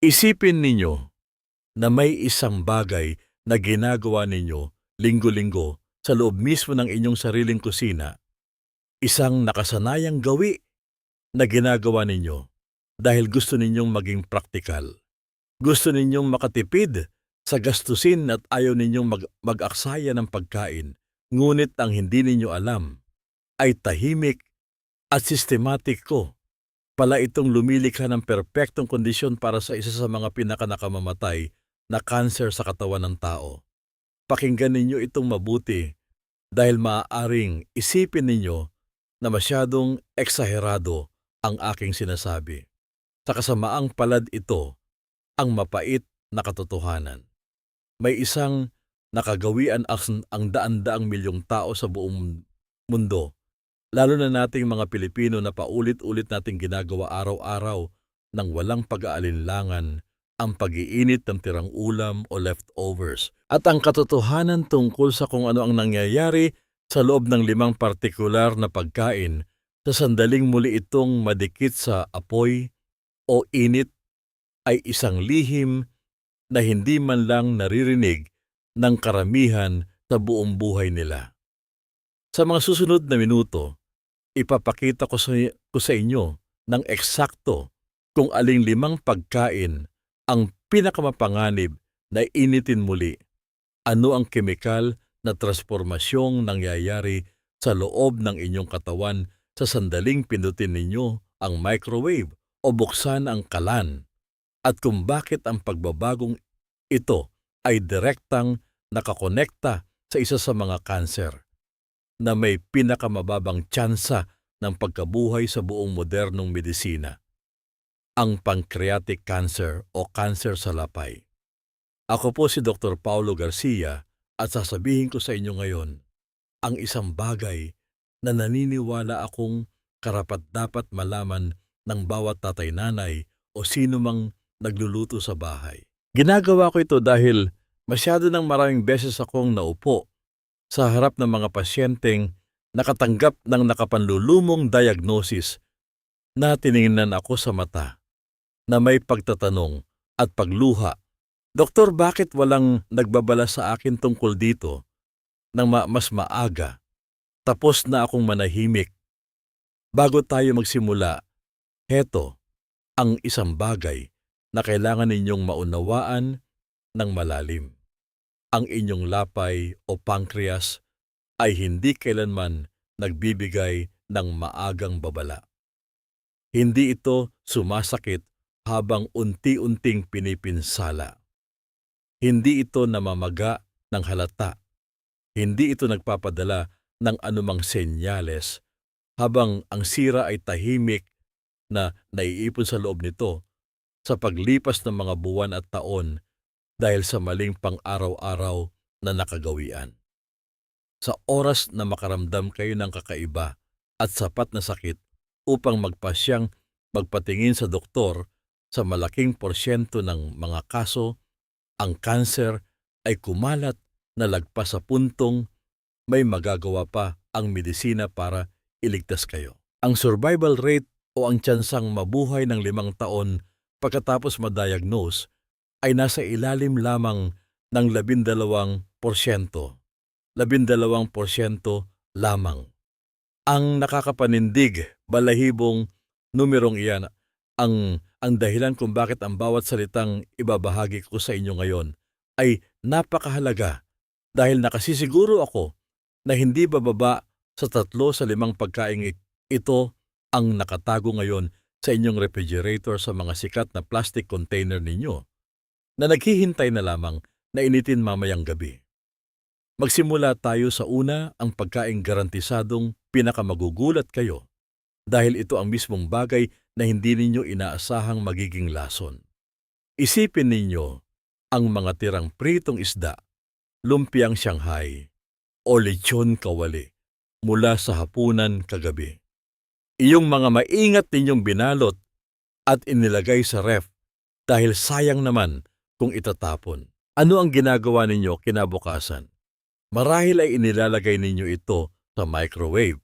Isipin ninyo na may isang bagay na ginagawa ninyo linggo-linggo sa loob mismo ng inyong sariling kusina, isang nakasanayang gawi na ginagawa ninyo dahil gusto ninyong maging praktikal. Gusto ninyong makatipid sa gastusin at ayaw ninyong mag-aksaya ng pagkain, ngunit ang hindi ninyo alam ay tahimik at sistematiko pala itong lumilikha ng perpektong kondisyon para sa isa sa mga pinakanakamamatay na kanser sa katawan ng tao. Pakinggan ninyo itong mabuti dahil maaaring isipin ninyo na masyadong eksaherado ang aking sinasabi. Sa kasamaang palad ito ang mapait na katotohanan. May isang nakagawian ang daan-daang milyong tao sa buong mundo, lalo na nating mga Pilipino na paulit-ulit nating ginagawa araw-araw nang walang pag-aalinlangan ang pag-iinit ng tirang ulam o leftovers. At ang katotohanan tungkol sa kung ano ang nangyayari sa loob ng 5 partikular na pagkain sa sandaling muli itong madikit sa apoy o init ay isang lihim na hindi man lang naririnig ng karamihan sa buong buhay nila. Sa mga susunod na minuto, ipapakita ko sa inyo ng eksakto kung aling 5 pagkain ang pinakamapanganib na initin muli. Ano ang kemikal na transformasyong nangyayari sa loob ng inyong katawan sa sandaling pindutin ninyo ang microwave o buksan ang kalan, at kung bakit ang pagbabagong ito ay direktang nakakonekta sa isa sa mga kanser na may pinakamababang tsansa ng pagkabuhay sa buong modernong medisina, ang pancreatic cancer o kanser sa lapay. Ako po si Dr. Paulo Garcia at sasabihin ko sa inyo ngayon ang isang bagay na naniniwala akong karapat-dapat malaman ng bawat tatay-nanay o sino mang nagluluto sa bahay. Ginagawa ko ito dahil masyado ng maraming beses akong naupo sa harap ng mga pasyenteng nakatanggap ng nakapanlulumong diagnosis na tiningnan ako sa mata na may pagtatanong at pagluha, "Doktor, bakit walang nagbabala sa akin tungkol dito nang mas maaga? Tapos na akong manahimik." Bago tayo magsimula, heto ang isang bagay na kailangan ninyong maunawaan ng malalim. Ang inyong lapay o pancreas ay hindi kailanman nagbibigay ng maagang babala. Hindi ito sumasakit habang unti-unting pinipinsala. Hindi ito namamaga ng halata. Hindi ito nagpapadala ng anumang senyales habang ang sira ay tahimik na naiipon sa loob nito sa paglipas ng mga buwan at taon dahil sa maling pang-araw-araw na nakagawian. Sa oras na makaramdam kayo ng kakaiba at sapat na sakit upang magpasyang magpatingin sa doktor, sa malaking porsyento ng mga kaso, ang kanser ay kumalat na lagpas sa puntong may magagawa pa ang medisina para iligtas kayo. Ang survival rate o ang tsansang mabuhay ng 5 taon pagkatapos ma-diagnose ay nasa ilalim lamang ng 12%. 12% lamang. Ang nakakapanindig, balahibong numerong iyan ang dahilan kung bakit ang bawat salitang ibabahagi ko sa inyo ngayon ay napakahalaga dahil nakasisiguro ako na hindi bababa sa 3 sa 5 pagkaing ito ang nakatago ngayon sa inyong refrigerator sa mga sikat na plastic container ninyo na naghihintay na lamang na initin mamayang gabi. Magsimula tayo sa una, ang pagkaing garantisadong pinakamagugulat kayo dahil ito ang mismong bagay na hindi ninyo inaasahang magiging lason. Isipin ninyo ang mga tirang pritong isda, lumpiang Shanghai o lechon kawali mula sa hapunan kagabi. Iyong mga maingat ninyong binalot at inilagay sa ref dahil sayang naman kung itatapon. Ano ang ginagawa ninyo kinabukasan? Marahil ay inilalagay ninyo ito sa microwave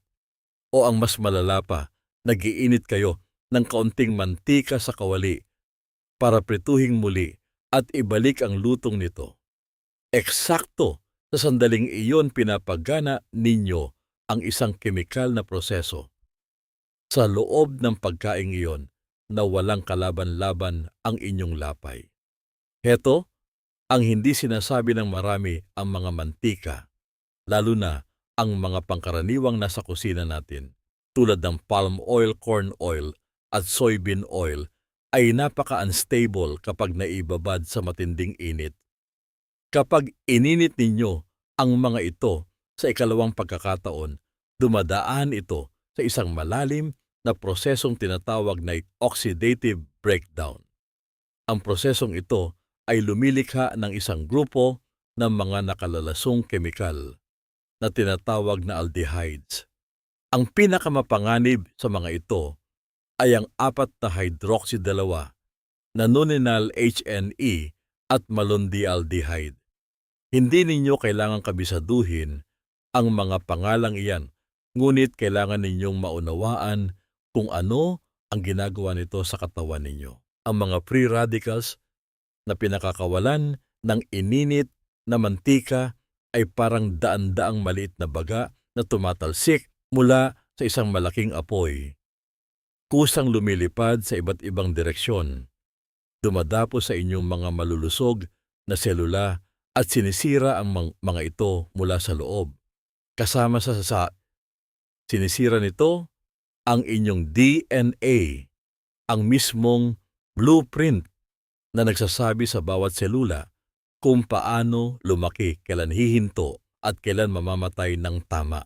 o ang mas malala pa, nag-iinit kayo ng kaunting mantika sa kawali para prituhing muli at ibalik ang lutong nito. Eksakto sa sandaling iyon pinapagana ninyo ang isang kemikal na proseso sa loob ng pagkaing iyon na walang kalaban-laban ang inyong lapay. Heto ang hindi sinasabi ng marami ang mga mantika, lalo na ang mga pangkaraniwang nasa kusina natin, tulad ng palm oil, corn oil at soybean oil, ay napaka-unstable kapag naibabad sa matinding init. Kapag ininit ninyo ang mga ito sa ikalawang pagkakataon, dumadaan ito sa isang malalim na prosesong tinatawag na oxidative breakdown. Ang prosesong ito ay lumilikha ng isang grupo ng mga nakalalasong kemikal na tinatawag na aldehydes. Ang pinakamapanganib sa mga ito ay ang 4-hydroxy-2 na nonenal HNE at malondialdehyde. Hindi ninyo kailangang kabisaduhin ang mga pangalang iyan, ngunit kailangan ninyong maunawaan kung ano ang ginagawa nito sa katawan ninyo. Ang mga free radicals na pinakakawalan ng ininit na mantika ay parang daan-daang maliit na baga na tumatalsik mula sa isang malaking apoy. Kusang lumilipad sa iba't ibang direksyon, dumadapo sa inyong mga malulusog na selula at sinisira ang mga ito mula sa loob. Kasama sa sinisira nito ang inyong DNA, ang mismong blueprint na nagsasabi sa bawat selula kung paano lumaki, kailan hihinto at kailan mamamatay ng tama.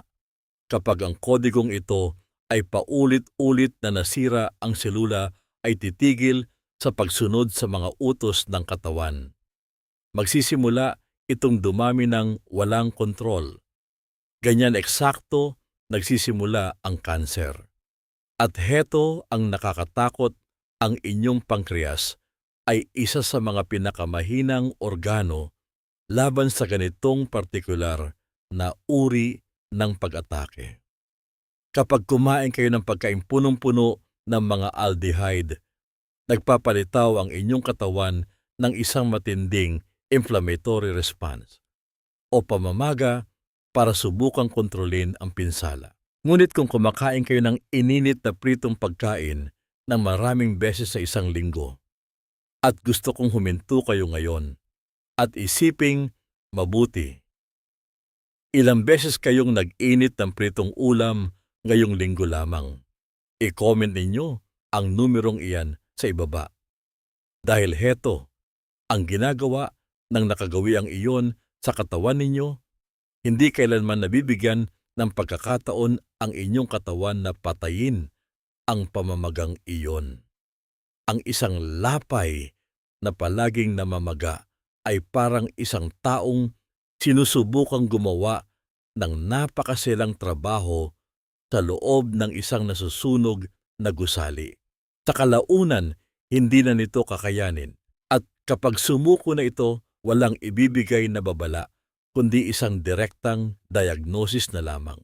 Kapag ang kodigong ito ay paulit-ulit na nasira, ang selula ay titigil sa pagsunod sa mga utos ng katawan. Magsisimula itong dumami ng walang kontrol. Ganyan eksakto nagsisimula ang kanser. At heto ang nakakatakot, ang inyong pankreas ay isa sa mga pinakamahinang organo laban sa ganitong partikular na uri ng pag-atake. Kapag kumain kayo ng pagkain punong-puno ng mga aldehyde, nagpapalitaw ang inyong katawan ng isang matinding inflammatory response o pamamaga para subukang kontrolin ang pinsala. Ngunit kung kumakain kayo ng ininit na pritong pagkain ng maraming beses sa isang linggo, at gusto kong huminto kayo ngayon at isiping mabuti, ilang beses kayong nag-init ng pritong ulam ngayong linggo lamang? I-comment ninyo ang numerong iyan sa ibaba. Dahil heto ang ginagawa ng nakagawiang iyon sa katawan ninyo, hindi kailanman nabibigyan ng pagkakataon ang inyong katawan na patayin ang pamamagang iyon. Ang isang lapay na palaging namamaga ay parang isang taong sinusubukang gumawa ng napakasilang trabaho sa loob ng isang nasusunog na gusali. Sa kalaunan, hindi na nito kakayanin. At kapag sumuko na ito, walang ibibigay na babala, kundi isang direktang diagnosis na lamang.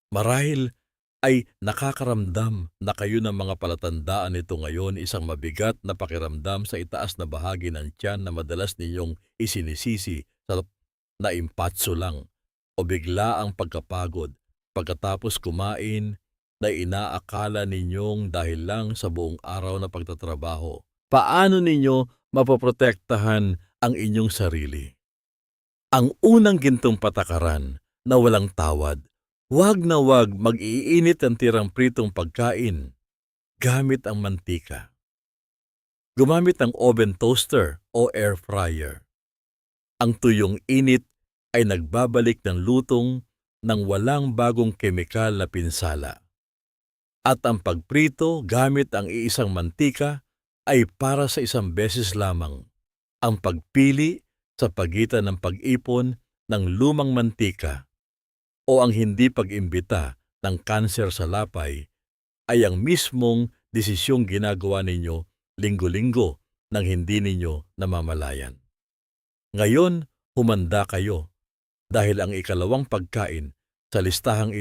Marahil ay nakakaramdam na kayo ng mga palatandaan nito ngayon, isang mabigat na pakiramdam sa itaas na bahagi ng tiyan na madalas ninyong isinisisi sa naimpatso lang, o bigla ang pagkapagod pagkatapos kumain na inaakala ninyong dahil lang sa buong araw na pagtatrabaho. Paano ninyo mapoprotektahan ang inyong sarili? Ang unang gintong patakaran na walang tawad, wag na wag mag-iinit ang tirang pritong pagkain gamit ang mantika. Gumamit ng oven toaster o air fryer. Ang tuyong init ay nagbabalik ng lutong ng walang bagong kemikal na pinsala. At ang pagprito gamit ang iisang mantika ay para sa isang beses lamang. Ang pagpili sa pagitan ng pag-ipon ng lumang mantika o ang hindi pag-imbita ng kanser sa lapay ay ang mismong desisyong ginagawa ninyo linggo-linggo nang hindi ninyo namamalayan. Ngayon, humanda kayo dahil ang ikalawang pagkain sa listahang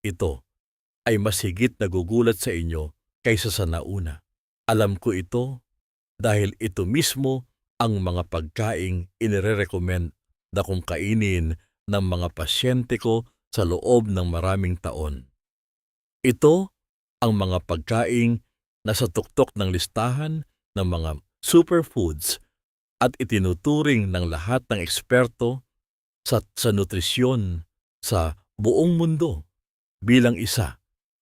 ito ay mas higit nagugulat sa inyo kaysa sa nauna. Alam ko ito dahil ito mismo ang mga pagkaing inirerekomend na kung kainin ng mga pasyente ko sa loob ng maraming taon. Ito ang mga pagkaing nasa tuktok ng listahan ng mga superfoods at itinuturing ng lahat ng eksperto sa nutrisyon sa buong mundo bilang isa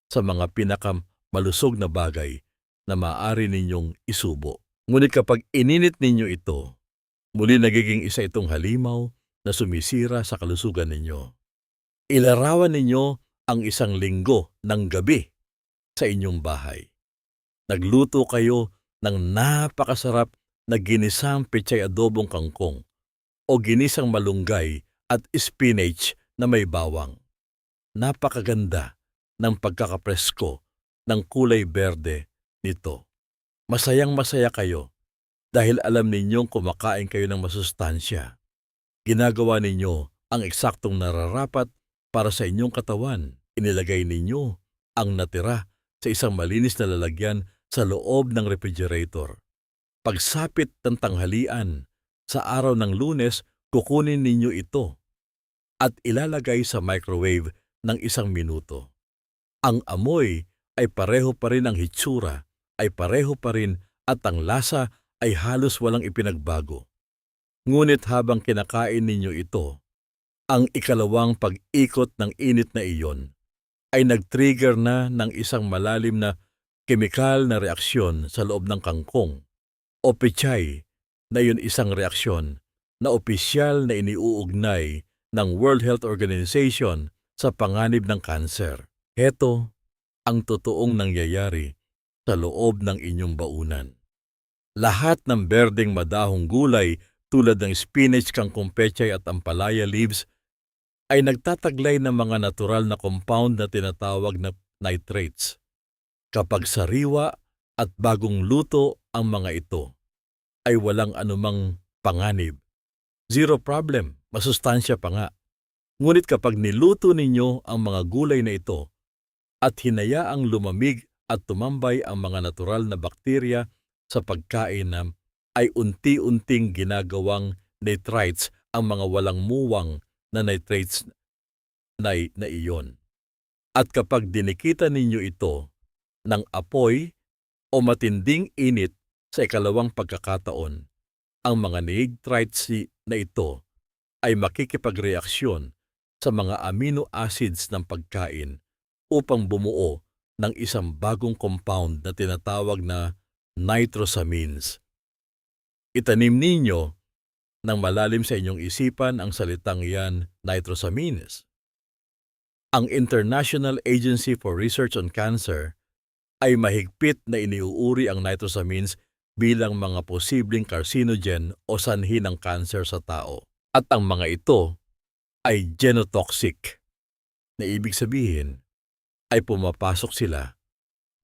sa mga pinakamalusog na bagay na maaari ninyong isubo. Ngunit kapag ininit ninyo ito, muli nagiging isa itong halimaw na sumisira sa kalusugan ninyo. Ilarawan ninyo ang isang linggo ng gabi sa inyong bahay. Nagluto kayo ng napakasarap na ginisang pechay adobong kangkong o ginisang malunggay at spinach na may bawang. Napakaganda ng pagkakapresko ng kulay berde nito. Masayang-masaya kayo dahil alam ninyong kumakain kayo ng masustansya. Ginagawa ninyo ang eksaktong nararapat para sa inyong katawan. Inilagay ninyo ang natira sa isang malinis na lalagyan sa loob ng refrigerator. Pagsapit ng tanghalian, sa araw ng Lunes, kukunin ninyo ito at ilalagay sa microwave ng 1 minuto. Ang amoy ay pareho pa rin, ang hitsura ay pareho pa rin at ang lasa ay halos walang ipinagbago. Ngunit habang kinakain ninyo ito, ang ikalawang pag-ikot ng init na iyon ay nag-trigger na ng isang malalim na kemikal na reaksyon sa loob ng kangkong o pechay na yun isang reaksyon na opisyal na iniuugnay ng World Health Organization sa panganib ng kanser. Heto ang totoong nangyayari sa loob ng inyong baunan. Lahat ng berdeng madahong gulay tulad ng spinach, kangkong pechay at ampalaya leaves ay nagtataglay ng mga natural na compound na tinatawag na nitrates. Kapag sariwa at bagong luto ang mga ito, ay walang anumang panganib. Zero problem, masustansya pa nga. Ngunit kapag niluto ninyo ang mga gulay na ito at hinayaang lumamig at tumambay ang mga natural na bakterya sa pagkain na ay unti-unting ginagawang nitrites ang mga walang muwang na nitrates na iyon. At kapag dinikita ninyo ito ng apoy o matinding init sa ikalawang pagkakataon, ang mga nitrites na ito ay makikipagreaksyon sa mga amino acids ng pagkain upang bumuo ng isang bagong compound na tinatawag na nitrosamines. Itanim ninyo ng malalim sa inyong isipan ang salitang iyan, nitrosamines. Ang International Agency for Research on Cancer ay mahigpit na iniuuri ang nitrosamines bilang mga posibleng carcinogen o sanhi ng cancer sa tao. At ang mga ito ay genotoxic, na ibig sabihin ay pumapasok sila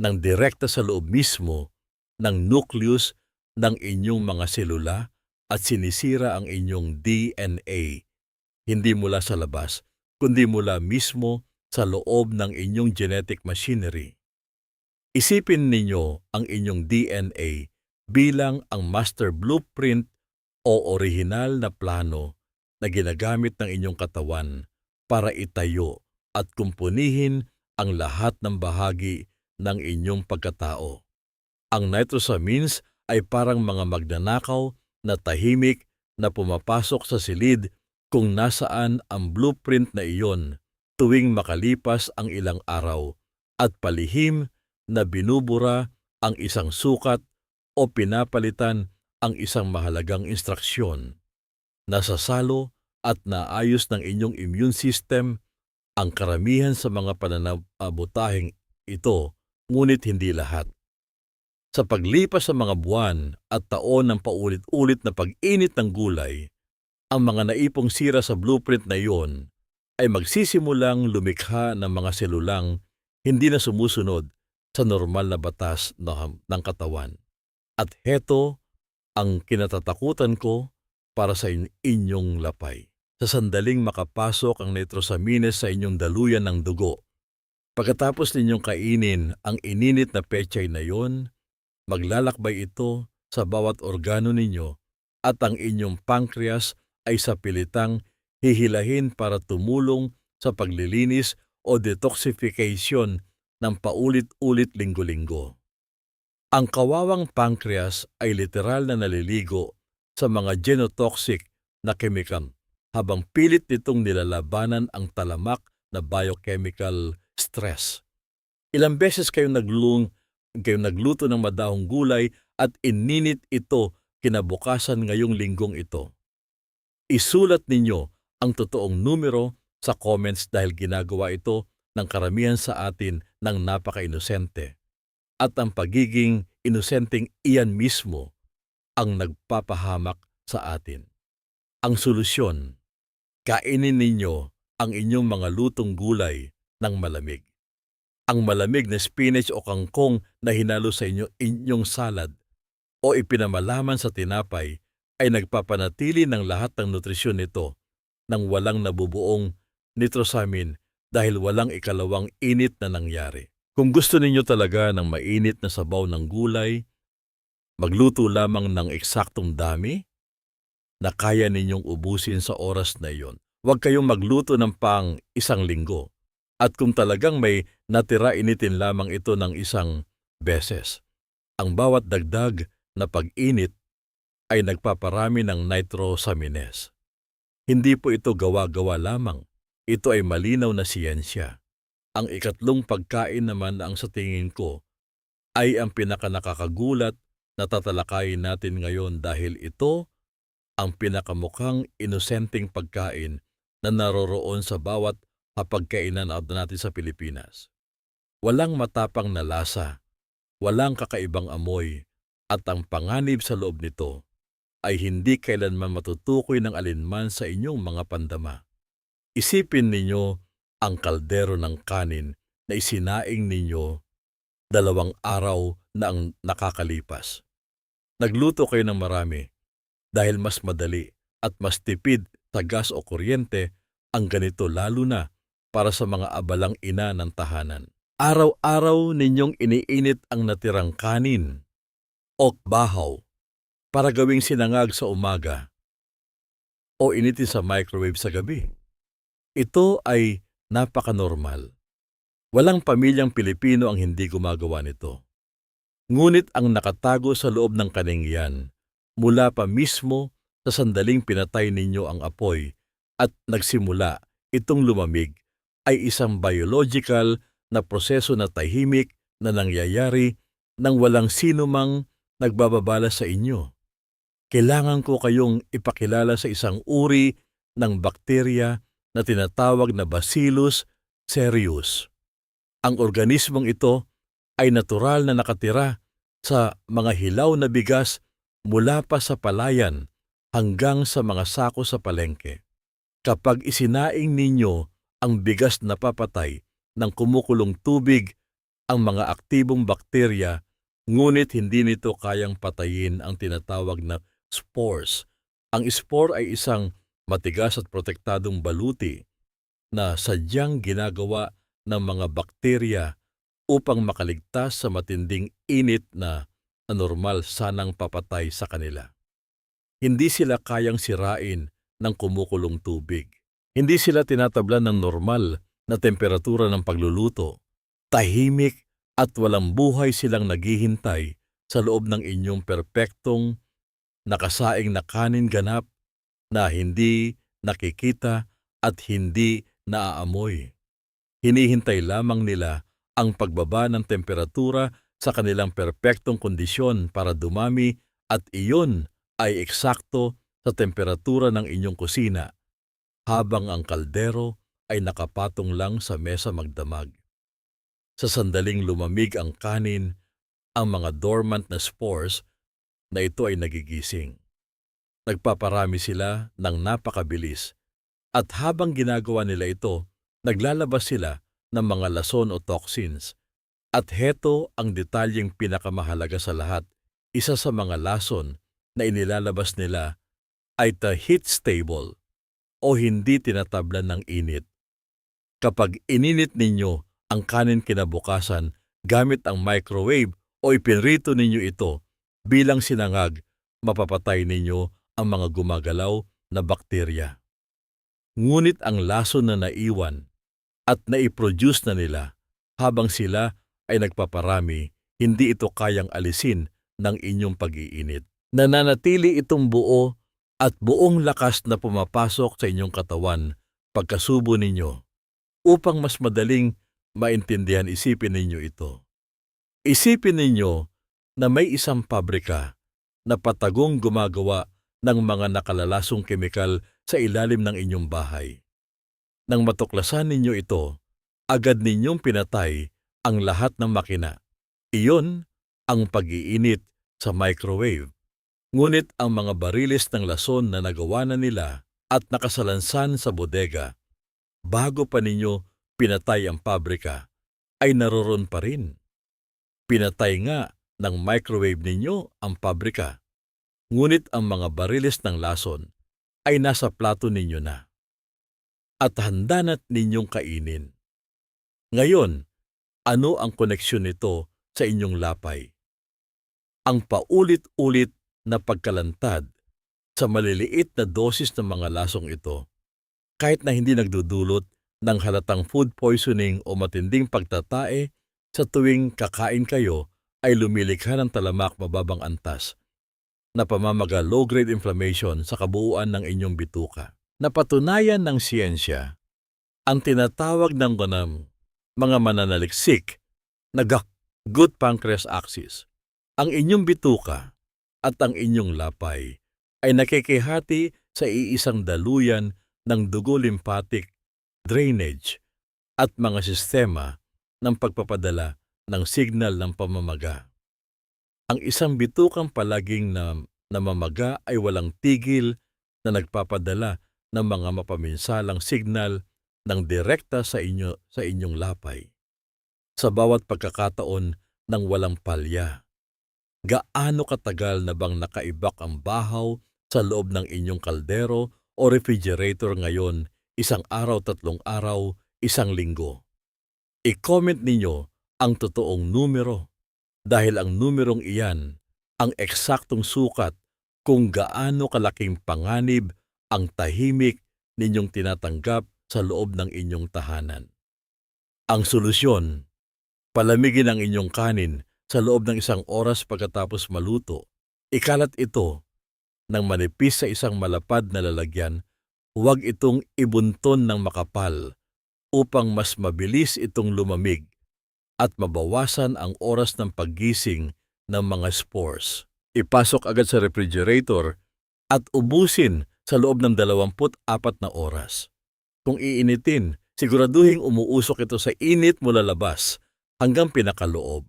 ng direkta sa loob mismo ng nucleus ng inyong mga selula at sinisira ang inyong DNA, hindi mula sa labas, kundi mula mismo sa loob ng inyong genetic machinery. Isipin ninyo ang inyong DNA bilang ang master blueprint o orihinal na plano na ginagamit ng inyong katawan para itayo at kumpunihin ang lahat ng bahagi ng inyong pagkatao. Ang nitrosamines ay parang mga magnanakaw na tahimik na pumapasok sa silid kung nasaan ang blueprint na iyon tuwing makalipas ang ilang araw at palihim na binubura ang isang sukat o pinapalitan ang isang mahalagang instruksyon. Nasasalo at naayos ng inyong immune system ang karamihan sa mga pananabutahing ito, ngunit hindi lahat. Sa paglipas sa mga buwan at taon ng paulit-ulit na pag-init ng gulay, ang mga naipong sira sa blueprint na iyon ay magsisimulang lumikha ng mga selulang hindi na sumusunod sa normal na batas ng katawan. At heto ang kinatatakutan ko para sa inyong lapay. Sa sandaling makapasok ang nitrosamines sa inyong daluyan ng dugo, pagkatapos ninyong kainin ang ininit na pechay na iyon, maglalakbay ito sa bawat organo ninyo at ang inyong pancreas ay sa pilitang hihilahin para tumulong sa paglilinis o detoxification ng paulit-ulit linggo-linggo. Ang kawawang pancreas ay literal na naliligo sa mga genotoxic na kemikal habang pilit nitong nilalabanan ang talamak na biochemical stress. Ilang beses kayong nagluto ng madahong gulay at ininit ito kinabukasan ngayong linggong ito. Isulat ninyo ang totoong numero sa comments dahil ginagawa ito ng karamihan sa atin ng napaka-inosente. At ang pagiging inosenteng iyan mismo ang nagpapahamak sa atin. Ang solusyon, kainin ninyo ang inyong mga lutong gulay ng malamig. Ang malamig na spinach o kangkong na hinalo sa inyong salad o ipinamalaman sa tinapay ay nagpapanatili ng lahat ng nutrisyon nito nang walang nabubuong nitrosamine dahil walang ikalawang init na nangyari. Kung gusto ninyo talaga ng mainit na sabaw ng gulay, magluto lamang ng eksaktong dami na kaya ninyong ubusin sa oras na iyon. Huwag kayong magluto ng pang 1 linggo. At kung talagang may natira, initin lamang ito ng 1 beses. Ang bawat dagdag na pag-init ay nagpaparami ng nitrosamines. Hindi po ito gawa-gawa lamang. Ito ay malinaw na siyensya. Ang ikatlong pagkain naman na ang sa tingin ko ay ang pinakanakakagulat na tatalakayin natin ngayon dahil ito ang pinakamukhang inosenteng pagkain na naroroon sa bawat hapagkainan natin sa Pilipinas. Walang matapang na lasa, walang kakaibang amoy, at ang panganib sa loob nito ay hindi kailanman matutukoy ng alinman sa inyong mga pandama. Isipin ninyo ang kaldero ng kanin na isinaing ninyo 2 araw na ang nakakalipas. Nagluto kayo ng marami dahil mas madali at mas tipid sa gas o kuryente ang ganito lalo na para sa mga abalang ina ng tahanan. Araw-araw ninyong iniinit ang natirang kanin o bahaw para gawing sinangag sa umaga o initin sa microwave sa gabi. Ito ay napaka-normal. Walang pamilyang Pilipino ang hindi gumagawa nito. Ngunit ang nakatago sa loob ng kaningian, mula pa mismo sa sandaling pinatay ninyo ang apoy at nagsimula itong lumamig, ay isang biological na proseso na tahimik na nangyayari nang walang sinumang nagbababala sa inyo. Kailangan ko kayong ipakilala sa isang uri ng bakterya na tinatawag na Bacillus cereus. Ang organismong ito ay natural na nakatira sa mga hilaw na bigas mula pa sa palayan hanggang sa mga sako sa palengke. Kapag isinaing ninyo ang bigas na papatay ng kumukulong tubig ang mga aktibong bakterya, ngunit hindi nito kayang patayin ang tinatawag na spores. Ang spore ay isang matigas at protektadong baluti na sadyang ginagawa ng mga bakterya upang makaligtas sa matinding init na normal sanang papatay sa kanila. Hindi sila kayang sirain ng kumukulong tubig. Hindi sila tinatablan ng normal na temperatura ng pagluluto. Tahimik at walang buhay silang naghihintay sa loob ng inyong perpektong nakasaing na kanin ganap na hindi nakikita at hindi naaamoy. Hinihintay lamang nila ang pagbaba ng temperatura sa kanilang perpektong kondisyon para dumami at iyon ay eksakto sa temperatura ng inyong kusina habang ang kaldero ay nakapatong lang sa mesa magdamag. Sa sandaling lumamig ang kanin, ang mga dormant na spores na ito ay nagigising. Nagpaparami sila ng napakabilis at habang ginagawa nila ito, naglalabas sila ng mga lason o toxins. At heto ang detalyeng pinakamahalaga sa lahat. Isa sa mga lason na inilalabas nila ay the heat stable o hindi tinatablan ng init. Kapag ininit ninyo ang kanin kinabukasan gamit ang microwave o ipinrito ninyo ito Bilang sinangag, mapapatay ninyo ang mga gumagalaw na bakterya. Ngunit ang lason na naiwan at naiproduce na nila habang sila ay nagpaparami, hindi ito kayang alisin ng inyong pag-iinit. Nananatili itong buo at buong lakas na pumapasok sa inyong katawan pagkasubo ninyo. Upang mas madaling maintindihan, isipin ninyo ito. Isipin ninyo na may isang pabrika na patagong gumagawa ng mga nakalalasong kemikal sa ilalim ng inyong bahay. Nang matuklasan ninyo ito, agad ninyong pinatay ang lahat ng makina. Iyon ang pag-iinit sa microwave. Ngunit ang mga bariles ng lason na nagawa na nila at nakasalansan sa bodega, bago pa ninyo pinatay ang pabrika, ay naroon pa rin. Pinatay nga ng microwave ninyo ang pabrika, ngunit ang mga bariles ng lason ay nasa plato ninyo na at handa na't ninyong kainin. Ngayon, ano ang koneksyon nito sa inyong lapay? Ang paulit-ulit na pagkalantad sa maliliit na dosis ng mga lasong ito, kahit na hindi nagdudulot ng halatang food poisoning o matinding pagtatae, sa tuwing kakain kayo ay lumilikha ng talamak mababang antas na pamamaga low-grade inflammation sa kabuuan ng inyong bituka. Napatunayan ng siyensya ang tinatawag ng mga mananaliksik na good pancreas axis. Ang inyong bituka at ang inyong lapay ay nakikihati sa iisang daluyan ng dugo, lymphatic drainage at mga sistema ng pagpapadala ng signal ng pamamaga. Ang isang bitukang palaging namamaga ay walang tigil na nagpapadala ng mga mapaminsalang signal ng direkta sa inyong lapay. Sa bawat pagkakataon ng walang palya, gaano katagal na bang nakaibak ang bahaw sa loob ng inyong kaldero o refrigerator ngayon, 1 araw, 3 araw, 1 linggo? I-comment ninyo ang totoong numero dahil ang numerong iyan ang eksaktong sukat kung gaano kalaking panganib ang tahimik ninyong tinatanggap sa loob ng inyong tahanan. Ang solusyon, palamigin ang inyong kanin sa loob ng 1 oras pagkatapos maluto. Ikalat ito ng manipis sa isang malapad na lalagyan. Huwag itong ibunton ng makapal upang mas mabilis itong lumamig at mabawasan ang oras ng paggising ng mga spores. Ipasok agad sa refrigerator at ubusin sa loob ng 24 na oras. Kung iinitin, siguraduhing umuusok ito sa init mula labas hanggang pinakaloob.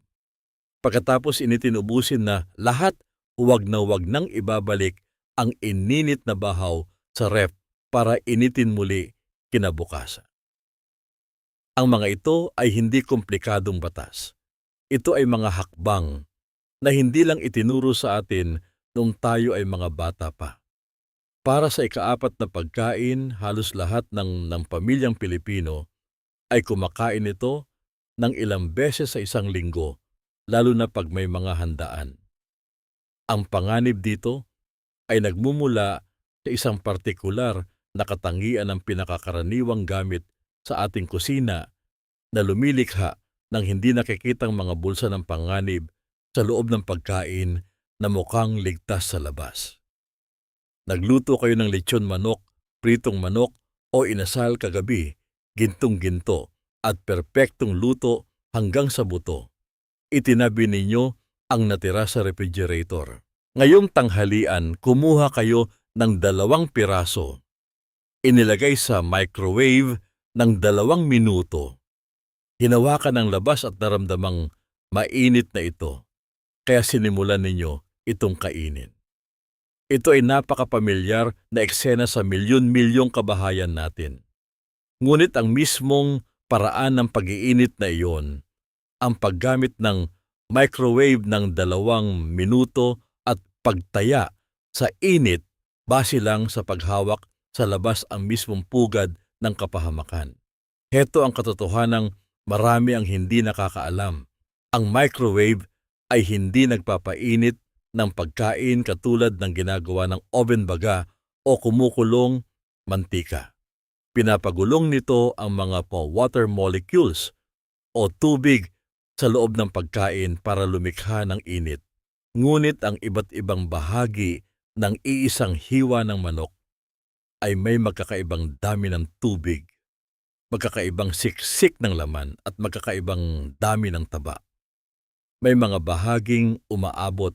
Pagkatapos initin, ubusin na lahat, huwag nang ibabalik ang ininit na bahaw sa ref para initin muli kinabukasan. Ang mga ito ay hindi komplikadong batas. Ito ay mga hakbang na hindi lang itinuro sa atin noong tayo ay mga bata pa. Para sa ika-4 na pagkain, halos lahat ng pamilyang Pilipino ay kumakain ito ng ilang beses sa 1 linggo, lalo na pag may mga handaan. Ang panganib dito ay nagmumula sa isang partikular na katangian ng pinakakaraniwang gamit sa ating kusina na lumilikha ng hindi nakikitang mga bulsa ng panganib sa loob ng pagkain na mukhang ligtas sa labas. Nagluto kayo ng lechon manok, pritong manok o inasal kagabi, gintong-ginto at perpektong luto hanggang sa buto. Itinabi ninyo ang natira sa refrigerator. Ngayong tanghalian, kumuha kayo ng 2 piraso. Inilagay sa microwave ng 2 minuto. Hinawakan ang labas at naramdamang mainit na ito, kaya sinimulan ninyo itong kainin. Ito ay napakapamilyar na eksena sa milyon-milyong kabahayan natin. Ngunit ang mismong paraan ng pag-iinit na iyon, ang paggamit ng microwave ng 2 minuto at pagtaya sa init base lang sa paghawak sa labas ang mismong pugad ng kapahamakan. Heto ang katotohanang marami ang hindi nakakaalam. Ang microwave ay hindi nagpapainit ng pagkain katulad ng ginagawa ng oven baga o kumukulong mantika. Pinapagulong nito ang mga water molecules o tubig sa loob ng pagkain para lumikha ng init. Ngunit ang iba't ibang bahagi ng iisang hiwa ng manok ay may magkakaibang dami ng tubig, magkakaibang siksik ng laman at magkakaibang dami ng taba. May mga bahaging umaabot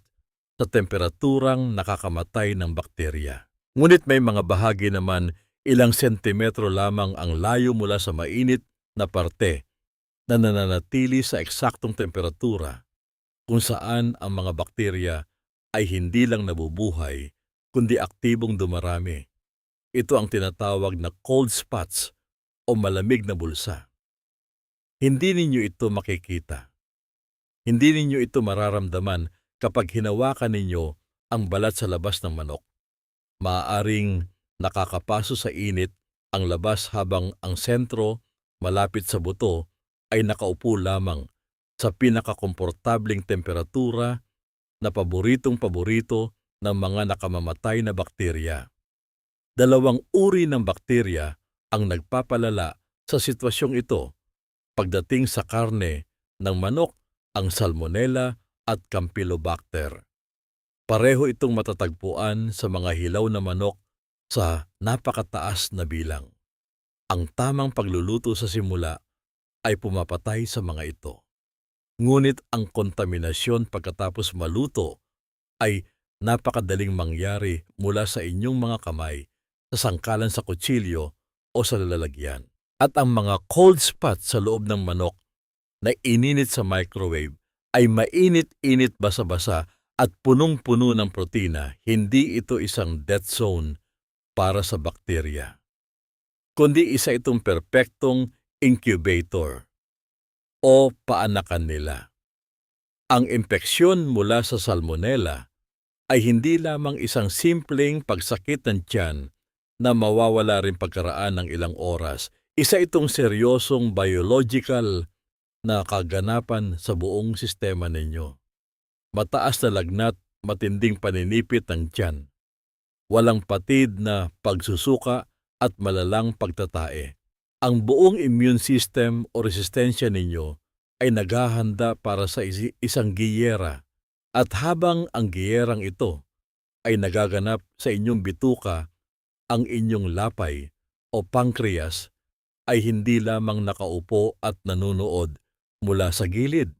sa temperaturang nakakamatay ng bakterya. Ngunit may mga bahagi naman ilang sentimetro lamang ang layo mula sa mainit na parte na nananatili sa eksaktong temperatura kung saan ang mga bakterya ay hindi lang nabubuhay kundi aktibong dumarami. Ito ang tinatawag na cold spots o malamig na bulsa. Hindi ninyo ito makikita. Hindi ninyo ito mararamdaman kapag hinawakan ninyo ang balat sa labas ng manok. Maaaring nakakapaso sa init ang labas habang ang sentro, malapit sa buto, ay nakaupo lamang sa pinakakomportabling temperatura na paboritong-paborito ng mga nakamamatay na bakterya. Dalawang uri ng bakterya ang nagpapalala sa sitwasyong ito. Pagdating sa karne ng manok, ang Salmonella at Campylobacter. Pareho itong matatagpuan sa mga hilaw na manok sa napakataas na bilang. Ang tamang pagluluto sa simula ay pumapatay sa mga ito. Ngunit ang kontaminasyon pagkatapos maluto ay napakadaling mangyari mula sa inyong mga kamay, sa sangkalan sa kutsilyo o sa lalagyan. At ang mga cold spots sa loob ng manok na ininit sa microwave ay mainit-init basa-basa at punong-puno ng protina. Hindi ito isang death zone para sa bakterya, kundi isa itong perpektong incubator o paanakan nila. Ang impeksyon mula sa Salmonella ay hindi lamang isang simpleng pagsakit ng tiyan na mawawala rin pagkaraan ng ilang oras. Isa itong seryosong biological na kaganapan sa buong sistema ninyo. Mataas na lagnat, matinding paninipit ng tiyan, walang patid na pagsusuka at malalang pagtatae. Ang buong immune system o resistensya ninyo ay naghahanda para sa isang giyera, at habang ang giyerang ito ay nagaganap sa inyong bituka, ang inyong lapay o pancreas ay hindi lamang nakaupo at nanunood mula sa gilid.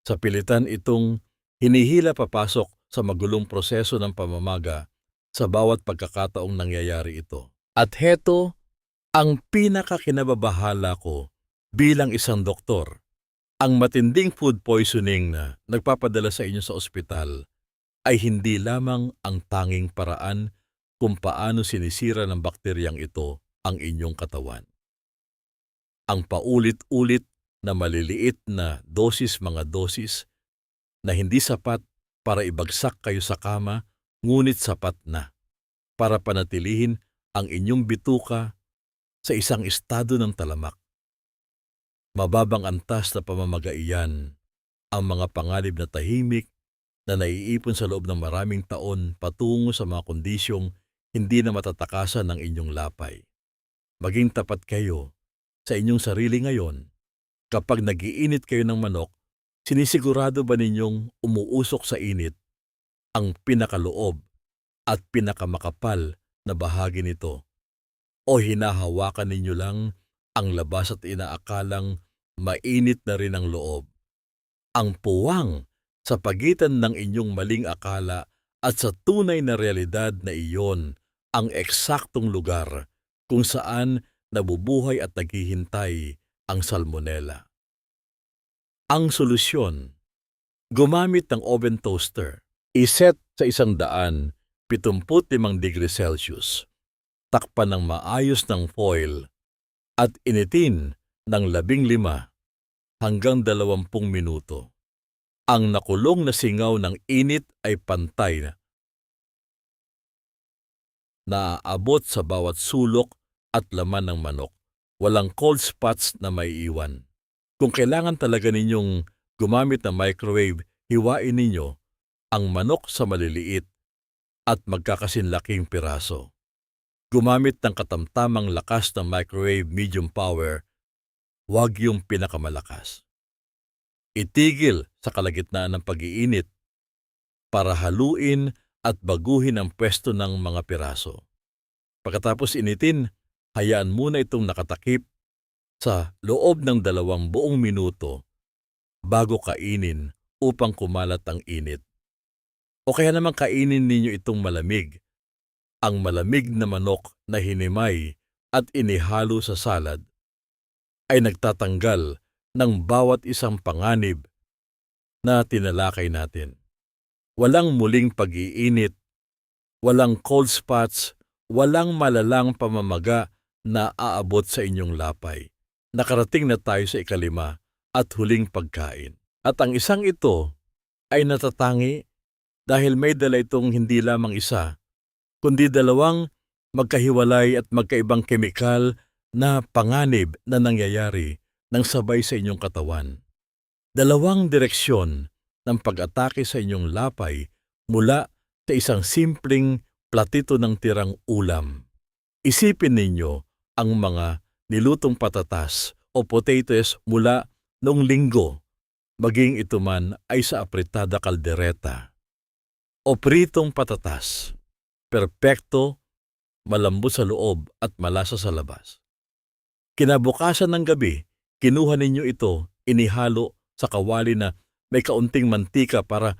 Sa pilitan itong hinihila papasok sa magulong proseso ng pamamaga sa bawat pagkakataong nangyayari ito. At heto ang pinakakinababahala ko bilang isang doktor. Ang matinding food poisoning na nagpapadala sa inyo sa ospital ay hindi lamang ang tanging paraan kung paano sinisira ng bakteryang ito ang inyong katawan. Ang paulit-ulit na maliliit na mga dosis na hindi sapat para ibagsak kayo sa kama, ngunit sapat na para panatilihin ang inyong bituka sa isang estado ng talamak. Mababang antas na pamamagaiyan, ang mga panganib na tahimik na naiipon sa loob ng maraming taon patungo sa mga kondisyong hindi na matatakasan ng inyong lapay. Maging tapat kayo sa inyong sarili ngayon. Kapag nagiinit kayo ng manok, sinisigurado ba ninyong umuusok sa init ang pinakaloob at pinakamakapal na bahagi nito? O hinahawakan ninyo lang ang labas at inaakalang mainit na rin ang loob? Ang puwang sa pagitan ng inyong maling akala at sa tunay na realidad na iyon ang eksaktong lugar kung saan nabubuhay at naghihintay ang Salmonella. Ang solusyon, gumamit ng oven toaster. Iset sa 175 degrees Celsius. Takpan ng maayos ng foil at initin ng 15 hanggang 20 minuto. Ang nakulong na singaw ng init ay pantay na aabot sa bawat sulok at laman ng manok. Walang cold spots na maiiwan. Kung kailangan talaga ninyong gumamit ng microwave, hiwain ninyo ang manok sa maliliit at magkakasinlaking piraso. Gumamit ng katamtamang lakas ng microwave medium power, huwag yung pinakamalakas. Itigil sa kalagitnaan ng pag-iinit para haluin at baguhin ang pwesto ng mga piraso. Pagkatapos initin, hayaan muna itong nakatakip sa loob ng 2 buong minuto bago kainin upang kumalat ang init. O kaya naman kainin ninyo itong malamig. Ang malamig na manok na hinimay at inihalo sa salad ay nagtatanggal ng bawat isang panganib na tinalakay natin. Walang muling pag-iinit, walang cold spots, walang malalang pamamaga na aabot sa inyong lapay. Nakarating na tayo sa 5 at huling pagkain. At ang isang ito ay natatangi dahil may dala itong hindi lamang isa, kundi 2 magkahiwalay at magkaibang kemikal na panganib na nangyayari ng sabay sa inyong katawan. 2 direksyon ng pag-atake sa inyong lapay mula sa isang simpleng platito ng tirang ulam. Isipin ninyo ang mga nilutong patatas o potatoes mula noong linggo, maging ito man ay sa apritada kaldereta. O pritong patatas, perpekto, malambot sa loob at malasa sa labas. Kinabukasan ng gabi, kinuha ninyo ito, inihalo sa kawali na may kaunting mantika para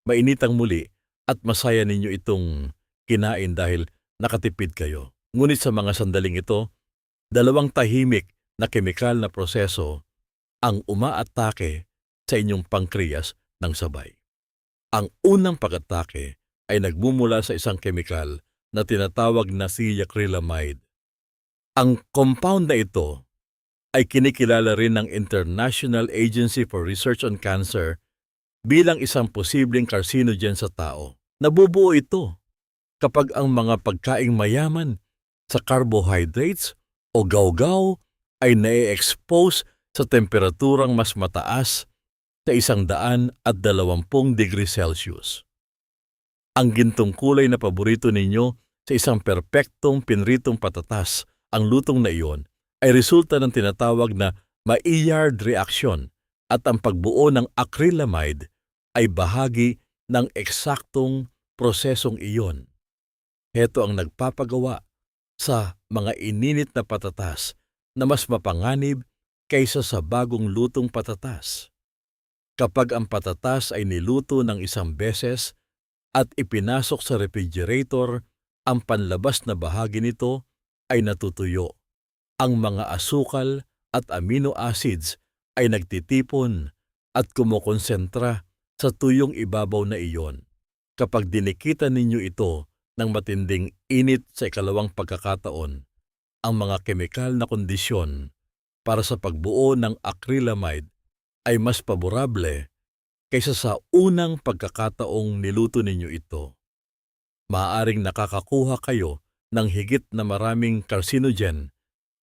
mainitang muli at masaya ninyo itong kinain dahil nakatipid kayo. Ngunit sa mga sandaling ito, 2 tahimik na kemikal na proseso ang umaatake sa inyong pankreas ng sabay. Ang unang pag-atake ay nagmumula sa isang kemikal na tinatawag na si acrylamide. Ang compound na ito ay kinikilala rin ng International Agency for Research on Cancer bilang isang posibleng carcinogen sa tao. Nabubuo ito kapag ang mga pagkaing mayaman sa carbohydrates o gawgaw ay na-expose sa temperaturang mas mataas sa 120 degrees Celsius. Ang gintong kulay na paborito ninyo sa isang perpektong pinritong patatas, ang lutong na iyon ay resulta ng tinatawag na Maillard reaction at ang pagbuo ng acrylamide ay bahagi ng eksaktong prosesong iyon. Heto ang nagpapagawa sa mga ininit na patatas na mas mapanganib kaysa sa bagong lutong patatas. Kapag ang patatas ay niluto ng 1 beses at ipinasok sa refrigerator, ang panlabas na bahagi nito ay natutuyo. Ang mga asukal at amino acids ay nagtitipon at kumukonsentra sa tuyong ibabaw na iyon. Kapag dinikitan ninyo ito ng matinding init sa 2 pagkakataon, ang mga kemikal na kondisyon para sa pagbuo ng acrylamide ay mas paborable kaysa sa unang pagkakataong niluto ninyo ito. Maaaring nakakakuha kayo ng higit na maraming carcinogen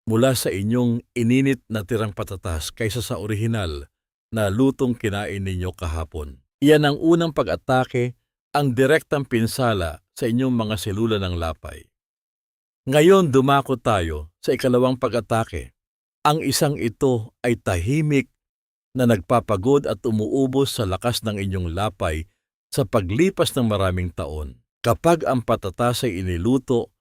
mula sa inyong ininit na tirang patatas kaysa sa orihinal na lutong kinain ninyo kahapon. Iyan ang unang pag-atake, ang direktang pinsala sa inyong mga selula ng lapay. Ngayon dumako tayo sa 2 pag-atake. Ang isang ito ay tahimik na nagpapagod at umuubos sa lakas ng inyong lapay sa paglipas ng maraming taon. Kapag ang patatas ay iniluto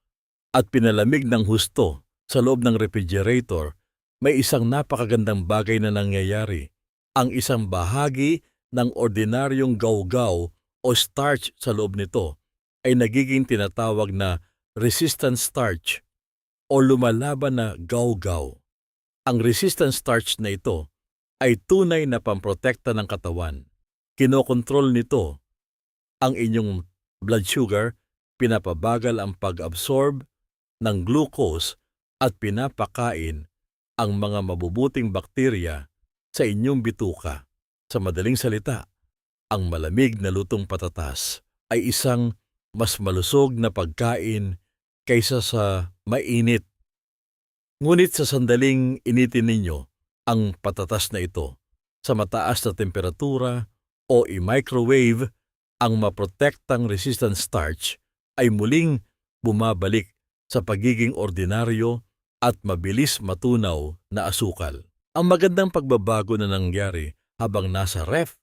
at pinalamig ng husto sa loob ng refrigerator, may isang napakagandang bagay na nangyayari. Ang isang bahagi ng ordinaryong gawgaw o starch sa loob nito ay nagiging tinatawag na resistant starch o lumalaban na gawgaw. Ang resistant starch na ito ay tunay na pamprotekta ng katawan. Kinokontrol nito ang inyong blood sugar, pinapabagal ang pag-absorb ng glucose at pinapakain ang mga mabubuting bakterya sa inyong bituka. Sa madaling salita, ang malamig na lutong patatas ay isang mas malusog na pagkain kaysa sa mainit. Ngunit sa sandaling initin ninyo ang patatas na ito sa mataas na temperatura o i-microwave, ang maprotektang resistant starch ay muling bumabalik sa pagiging ordinaryo at mabilis matunaw na asukal. Ang magandang pagbabago na nangyari habang nasa ref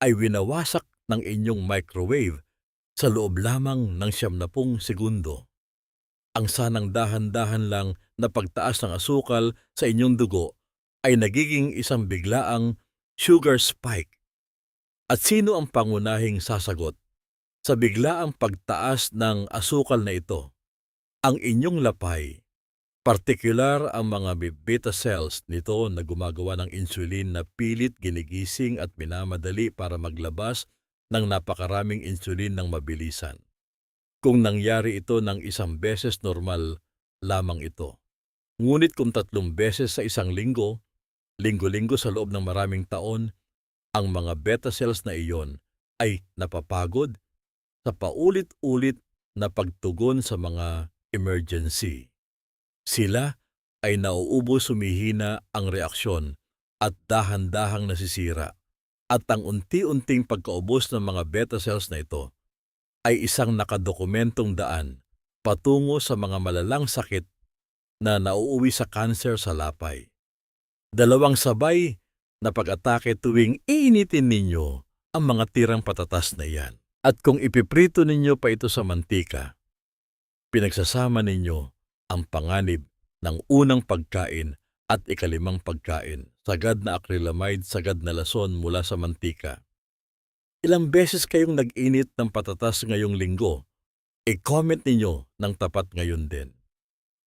ay winawasak ng inyong microwave sa loob lamang ng 90 segundo. Ang sanang dahan-dahan lang na pagtaas ng asukal sa inyong dugo ay nagiging isang biglaang sugar spike. At sino ang pangunahing sasagot sa biglaang pagtaas ng asukal na ito? Ang inyong lapay. Partikular ang mga beta cells nito na gumagawa ng insulin na pilit ginigising at minamadali para maglabas ng napakaraming insulin ng mabilisan. Kung nangyari ito ng 1 beses, normal lamang ito. Ngunit kung 3 beses sa isang linggo, linggo-linggo sa loob ng maraming taon, ang mga beta cells na iyon ay napapagod sa paulit-ulit na pagtugon sa mga emergency. Sila ay nauubos, humihina ang reaksyon at dahan-dahang nasisira. At ang unti-unting pagkaubos ng mga beta cells na ito ay isang nakadokumentong daan patungo sa mga malalang sakit na nauuwi sa kanser sa lapay. 2 sabay na pag-atake tuwing iinitin ninyo ang mga tirang patatas na iyan. At kung ipiprito ninyo pa ito sa mantika, pinagsasama ninyo ang panganib ng unang pagkain at ikalimang pagkain, sagad na acrylamide, sagad na lason mula sa mantika. Ilang beses kayong nag-init ng patatas ngayong linggo, i-comment ninyo ng tapat ngayon din.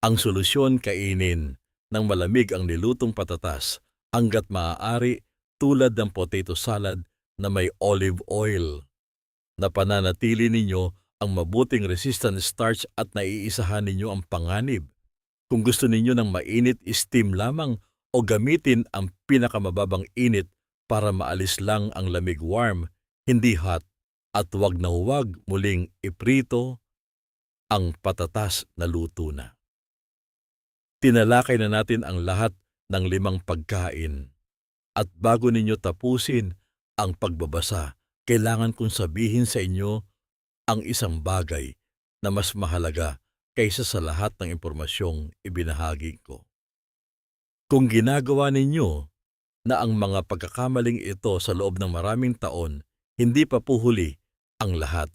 Ang solusyon, kainin ng malamig ang nilutong patatas hanggat maaari, tulad ng potato salad na may olive oil. Napananatili ninyo ang mabuting resistant starch at naiisahan ninyo ang panganib. Kung gusto ninyo ng mainit, steam lamang o gamitin ang pinakamababang init para maalis lang ang lamig, warm, hindi hot, at huwag na huwag muling iprito ang patatas na luto na. Tinalakay na natin ang lahat ng 5 pagkain. At bago ninyo tapusin ang pagbabasa, kailangan kong sabihin sa inyo ang isang bagay na mas mahalaga kaysa sa lahat ng impormasyong ibinahagi ko. Kung ginagawa ninyo na ang mga pagkakamaling ito sa loob ng maraming taon, hindi pa po huli ang lahat.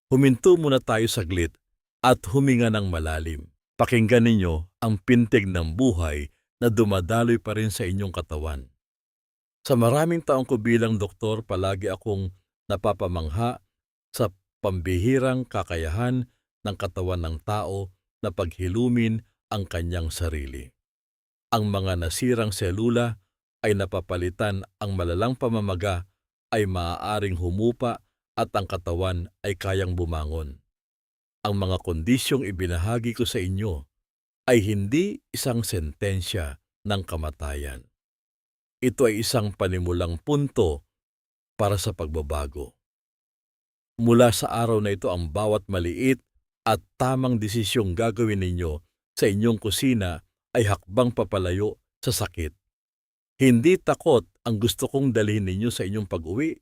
Huminto muna tayo saglit at huminga ng malalim. Pakinggan ninyo ang pintig ng buhay na dumadaloy pa rin sa inyong katawan. Sa maraming taong ko bilang doktor, palagi akong napapamangha sa pambihirang kakayahan ng katawan ng tao na paghilumin ang kanyang sarili. Ang mga nasirang selula ay napapalitan, ang malalang pamamaga ay maaaring humupa at ang katawan ay kayang bumangon. Ang mga kondisyong ibinahagi ko sa inyo ay hindi isang sentensya ng kamatayan. Ito ay isang panimulang punto para sa pagbabago. Mula sa araw na ito, ang bawat maliit at tamang desisyong gagawin ninyo sa inyong kusina ay hakbang papalayo sa sakit. Hindi takot ang gusto kong dalhin ninyo sa inyong pag-uwi,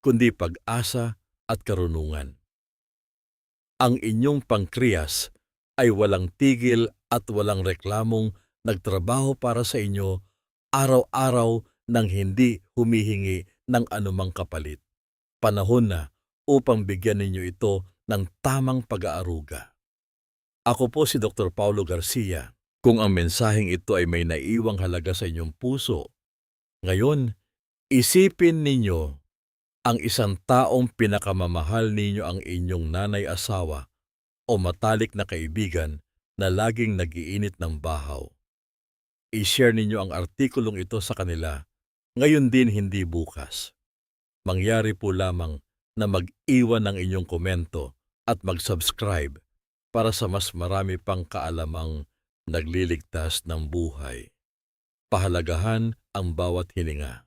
kundi pag-asa at karunungan. Ang inyong pankreas ay walang tigil at walang reklamong nagtrabaho para sa inyo araw-araw nang hindi humihingi ng anumang kapalit. Panahon na upang bigyan ninyo ito ng tamang pag-aaruga. Ako po si Dr. Paulo Garcia. Kung ang mensaheng ito ay may naiiwang halaga sa inyong puso, ngayon, isipin ninyo ang isang taong pinakamamahal ninyo, ang inyong nanay-asawa o matalik na kaibigan na laging nag-iinit ng bahaw. I-share ninyo ang artikulong ito sa kanila, ngayon din hindi bukas. Mangyari po lamang na mag-iwan ng inyong komento at mag-subscribe para sa mas marami pang kaalamang nagliligtas ng buhay. Pahalagahan ang bawat hininga.